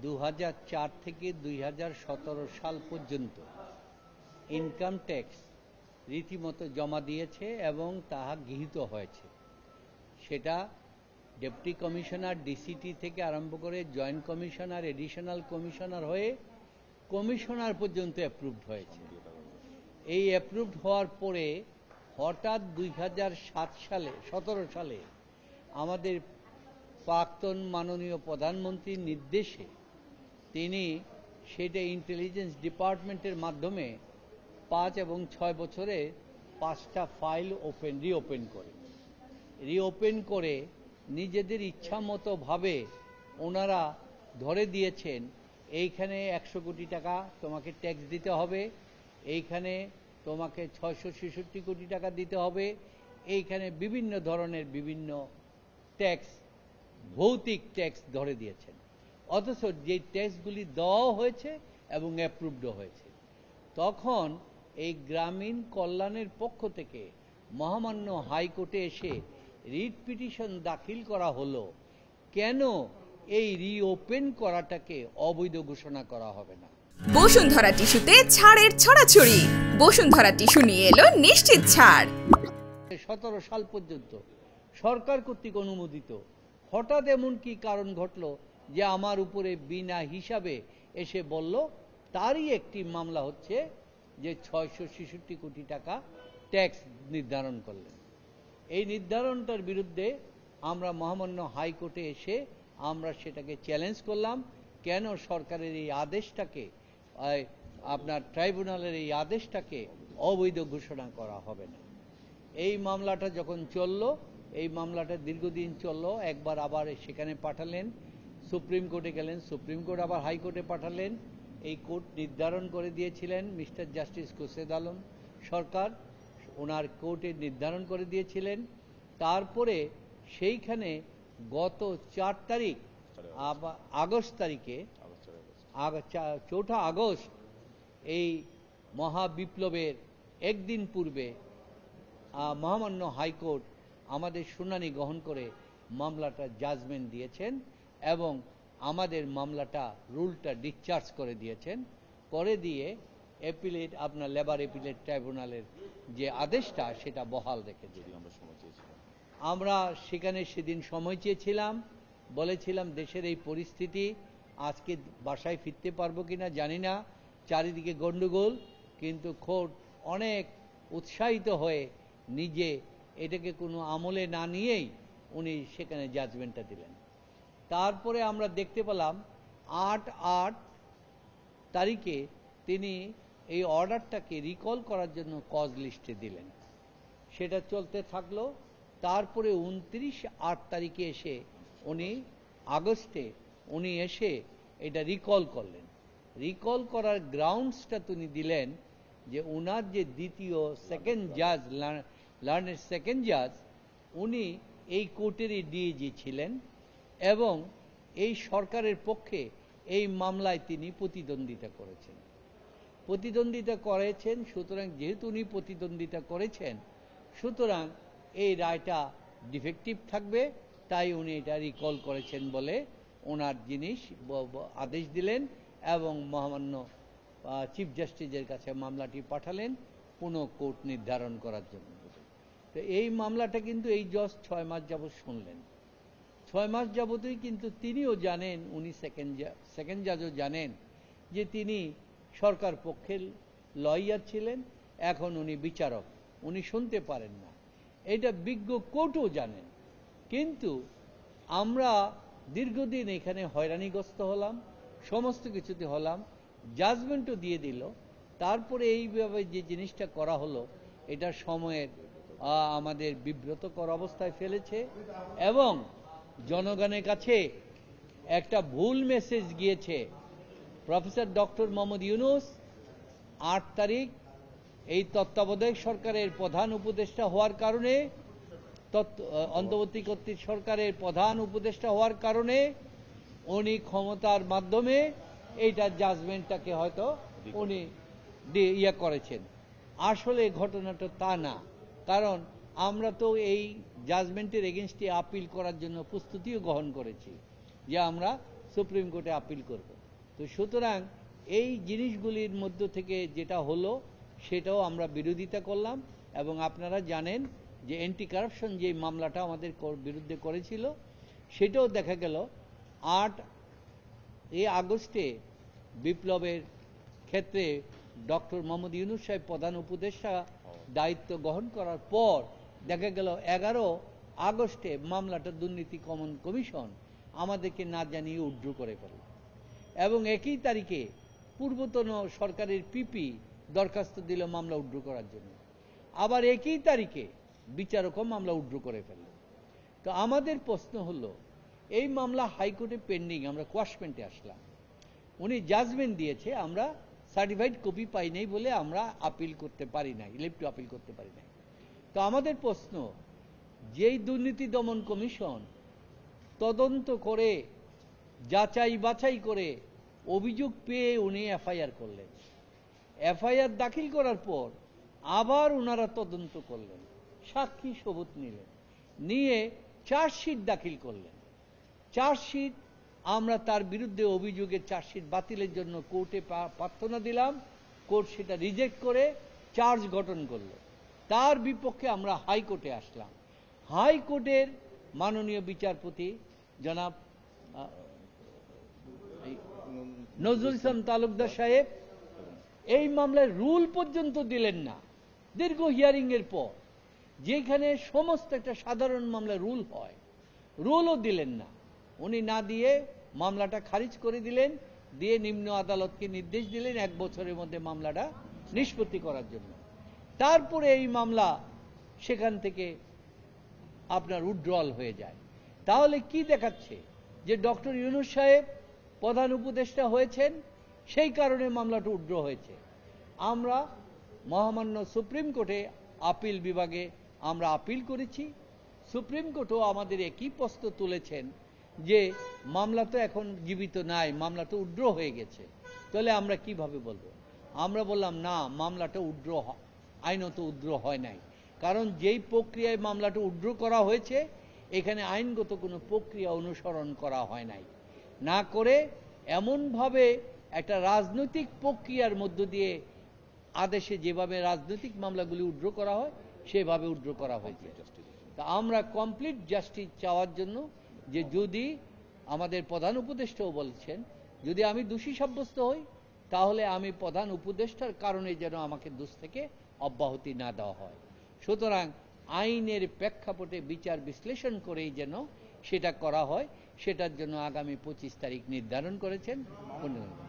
2004 থেকে 2017 সাল পর্যন্ত ইনকাম ট্যাক্স রীতিমতো জমা দিয়েছে এবং তাহা গৃহীত হয়েছে। সেটা ডেপুটি কমিশনার ডিসিটি থেকে আরম্ভ করে জয়েন্ট কমিশনার, এডিশনাল কমিশনার হয়ে কমিশনার পর্যন্ত অ্যাপ্রুভড হয়েছে। এই অ্যাপ্রুভড হওয়ার পরে হঠাৎ 2017 সালে আমাদের প্রাক্তন মাননীয় প্রধানমন্ত্রীর নির্দেশে তিনি সেটা ইন্টেলিজেন্স ডিপার্টমেন্টের মাধ্যমে 5 এবং 6 বছরে 5টা ফাইল রিওপেন করে নিজেদের ইচ্ছামতো ভাবে ওনারা ধরে দিয়েছেন এইখানে 100 কোটি টাকা তোমাকে ট্যাক্স দিতে হবে, এইখানে তোমাকে 666 কোটি টাকা দিতে হবে, এইখানে বিভিন্ন ধরনের বিভিন্ন ট্যাক্স, ভৌতিক ট্যাক্স ধরে দিয়েছেন। অথচ যে ট্যাক্সগুলি দেওয়া হয়েছে এবং অ্যাপ্রুভড হয়েছে, তখন এই গ্রামীণ কল্যাণের পক্ষ থেকে মহামান্য হাইকোর্টে এসে রিট পিটিশন দাখিল করা হলো, কেন এই রিওপেন করাটাকে অবৈধ ঘোষণা করা হবে না। বসুন্ধরা টিস্যুতে ছাড়ের ছড়াছড়ি। বসুন্ধরা টিস্যু নিয়ে এলো নিশ্চিত ছাড়। 17 সাল পর্যন্ত সরকার কর্তৃক অনুমোদিত, হঠাৎ এমন কি কারণ ঘটলো যে আমার উপরে বিনা হিসাবে এসে বলল তারই একটি মামলা হচ্ছে যে 666 কোটি টাকা ট্যাক্স নির্ধারণ করলেন। এই নির্ধারণটার বিরুদ্ধে আমরা মহামান্য হাইকোর্টে এসে আমরা সেটাকে চ্যালেঞ্জ করলাম, কেন সরকারের এই আদেশটাকে, আপনার ট্রাইব্যুনালের এই আদেশটাকে অবৈধ ঘোষণা করা হবে না। এই মামলাটা যখন চলল, এই মামলাটা দীর্ঘদিন চলল, একবার আবার সেখানে পাঠালেন, সুপ্রিম কোর্টে গেলেন, সুপ্রিম কোর্ট আবার হাইকোর্টে পাঠালেন। এই কোর্ট নির্ধারণ করে দিয়েছিলেন মিস্টার জাস্টিস খোরশেদ আলম সরকার, ওনার কোর্টে নির্ধারণ করে দিয়েছিলেন। তারপরে সেইখানে গত 4 তারিখ আগস্ট তারিখে 4 আগস্ট এই মহাবিপ্লবের একদিন পূর্বে মহামান্য হাইকোর্ট আমাদের শুনানি গ্রহণ করে মামলাটা জাজমেন্ট দিয়েছেন এবং আমাদের মামলাটা রুলটা ডিসচার্জ করে দিয়েছেন। করে দিয়ে অ্যাপিলেট, আপনার লেবার অ্যাপিলেট ট্রাইব্যুনালের যে আদেশটা সেটা বহাল রেখে দিই। আমরা সেখানে সেদিন সময় চেয়েছিলাম, বলেছিলাম দেশের এই পরিস্থিতি, আজকে বাসায় ফিরতে পারবো কিনা জানি না, চারিদিকে গন্ডগোল, কিন্তু কোর্ট অনেক উৎসাহিত হয়ে নিজে এটাকে কোনো আমলে না নিয়েই উনি সেখানে জাজমেন্টটা দিলেন। তারপরে আমরা দেখতে পেলাম 8 তারিখে তিনি এই অর্ডারটাকে রিকল করার জন্য কজ লিস্টে দিলেন, সেটা চলতে থাকলো। তারপরে 29 তারিখে এসে উনি আগস্টে উনি এসে এটা রিকল করলেন। রিকল করার গ্রাউন্ডসটা তিনি দিলেন যে ওনার যে দ্বিতীয় সেকেন্ড জাজ, লার্নের সেকেন্ড জাজ, উনি এই কোর্টেরই ডিএজি ছিলেন এবং এই সরকারের পক্ষে এই মামলায় তিনি প্রতিদ্বন্দ্বিতা করেছেন। সুতরাং যেহেতু উনি প্রতিদ্বন্দ্বিতা করেছেন, সুতরাং এই রায়টা ডিফেক্টিভ থাকবে, তাই উনি এটা রিকল করেছেন বলে ওনার জিনিস আদেশ দিলেন এবং মহামান্য চিফ জাস্টিসের কাছে মামলাটি পাঠালেন পুনঃ কোর্ট নির্ধারণ করার জন্য। তো এই মামলাটা কিন্তু এই জজ 6 মাস যাবৎ শুনলেন। 6 মাস যাবতই কিন্তু তিনিও জানেন, উনি সেকেন্ড জাজও জানেন যে তিনি সরকার পক্ষের লয়ার ছিলেন, এখন উনি বিচারক, উনি শুনতে পারেন না, এটা বিজ্ঞ কোর্টও জানেন। কিন্তু আমরা দীর্ঘদিন এখানে হয়রানিগ্রস্ত হলাম, সমস্ত কিছুতে হলাম, জাজমেন্টও দিয়ে দিল। তারপরে এইভাবে যে জিনিসটা করা হলো, এটা সময়ের আমাদের বিব্রতকর অবস্থায় ফেলেছে এবং জনগণের কাছে একটা ভুল মেসেজ গিয়েছে। প্রফেসর ডক্টর মোহাম্মদ ইউনূস 8 তারিখ এই তত্ত্বাবধায়ক সরকারের প্রধান উপদেষ্টা হওয়ার কারণে, অন্তর্বর্তীকালীন সরকারের প্রধান উপদেষ্টা হওয়ার কারণে উনি ক্ষমতার মাধ্যমে এইটা জাজমেন্টটাকে হয়তো উনি করেছেন। আসলে ঘটনাটা তা না, কারণ আমরা তো এই জাজমেন্টের এগেনস্টে আপিল করার জন্য প্রস্তুতিও গ্রহণ করেছি যে আমরা সুপ্রিম কোর্টে আপিল করব। তো সুতরাং এই জিনিসগুলির মধ্য থেকে যেটা হলো সেটাও আমরা বিরোধিতা করলাম, এবং আপনারা জানেন যে অ্যান্টি কারাপশন যে মামলাটা আমাদের বিরুদ্ধে করেছিল সেটাও দেখা গেল 8 আগস্টে বিপ্লবের ক্ষেত্রে ডক্টর মোহাম্মদ ইউনূস সাহেব প্রধান উপদেষ্টা দায়িত্ব গ্রহণ করার পর দেখা গেল 11 আগস্টে মামলাটা দুর্নীতি দমন কমিশন আমাদেরকে না জানিয়ে উইথড্র করে ফেলল, এবং একই তারিখে পূর্বতন সরকারের পিপি দরখাস্ত দিল মামলা উইথড্র করার জন্য, আবার একই তারিখে বিচারকও মামলা উইথড্র করে ফেলল। তো আমাদের প্রশ্ন হলো, এই মামলা হাইকোর্টে পেন্ডিং, আমরা কোয়াশমেন্টে আসলাম, উনি জাজমেন্ট দিয়েছে, আমরা সার্টিফাইড কপি পাই নাই বলে আমরা আপিল করতে পারি নাই, লিভ টু আপিল করতে পারি নাই। তো আমাদের প্রশ্ন, যেই দুর্নীতি দমন কমিশন তদন্ত করে যাচাই বাছাই করে অভিযোগ পেয়ে উনি এফআইআর করলেন, এফআইআর দাখিল করার পর আবার ওনারা তদন্ত করলেন, সাক্ষী সবুত নিলেন, নিয়ে চার্জশিট দাখিল করলেন। চার্জশিট আমরা তার বিরুদ্ধে অভিযোগের চার্জশিট বাতিলের জন্য কোর্টে প্রার্থনা দিলাম, কোর্ট সেটা রিজেক্ট করে চার্জ গঠন করল। তার বিপক্ষে আমরা হাইকোর্টে আসলাম। হাইকোর্টের মাননীয় বিচারপতি জনাব নজরুল ইসলাম তালুকদার সাহেব এই মামলায় রুল পর্যন্ত দিলেন না, দীর্ঘ হিয়ারিং এর পর, যেখানে সমস্ত একটা সাধারণ মামলায় রুল হয়, রুলও দিলেন না। উনি না দিয়ে মামলাটা খারিজ করে দিলেন, দিয়ে নিম্ন আদালতকে নির্দেশ দিলেন 1 বছরের মধ্যে মামলাটা নিষ্পত্তি করার জন্য। তারপরে এই মামলা সেখান থেকে আপনার উইথড্রল হয়ে যায়। তাহলে কি দেখাচ্ছে? যে ডক্টর ইউনূস সাহেব প্রধান উপদেষ্টা হয়েছেন, সেই কারণে মামলাটা উইথড্র হয়েছে। আমরা মহামান্য সুপ্রিম কোর্টে আপিল বিভাগে আমরা আপিল করেছি, সুপ্রিম কোর্টও আমাদের একই প্রশ্ন তুলেছেন যে মামলা তো এখন জীবিত নাই, মামলা তো উইথড্র হয়ে গেছে, তাহলে আমরা কিভাবে বলবো? আমরা বললাম না, মামলাটা উইথড্র আইনত উইথড্র হয় নাই, কারণ যেই প্রক্রিয়ায় মামলাটা উইথড্র করা হয়েছে এখানে আইনগত কোনো প্রক্রিয়া অনুসরণ করা হয় নাই, না করে এমনভাবে একটা রাজনৈতিক প্রক্রিয়ার মধ্য দিয়ে আদেশে যেভাবে রাজনৈতিক মামলাগুলি উইথড্র করা হয় সেভাবে উইথড্র করা হয়েছে। তা আমরা কমপ্লিট জাস্টিস চাওয়ার জন্য, যে যদি আমাদের প্রধান উপদেষ্টাও বলছেন যদি আমি দোষী সাব্যস্ত হই তাহলে আমি প্রধান উপদেষ্টার কারণে যেন আমাকে দোষ থেকে অব্যাহতি না দেওয়া হয়। সুতরাং আইনের প্রেক্ষাপটে বিচার বিশ্লেষণ করেই যেন সেটা করা হয়, সেটার জন্য আগামী 25 তারিখ নির্ধারণ করেছেন।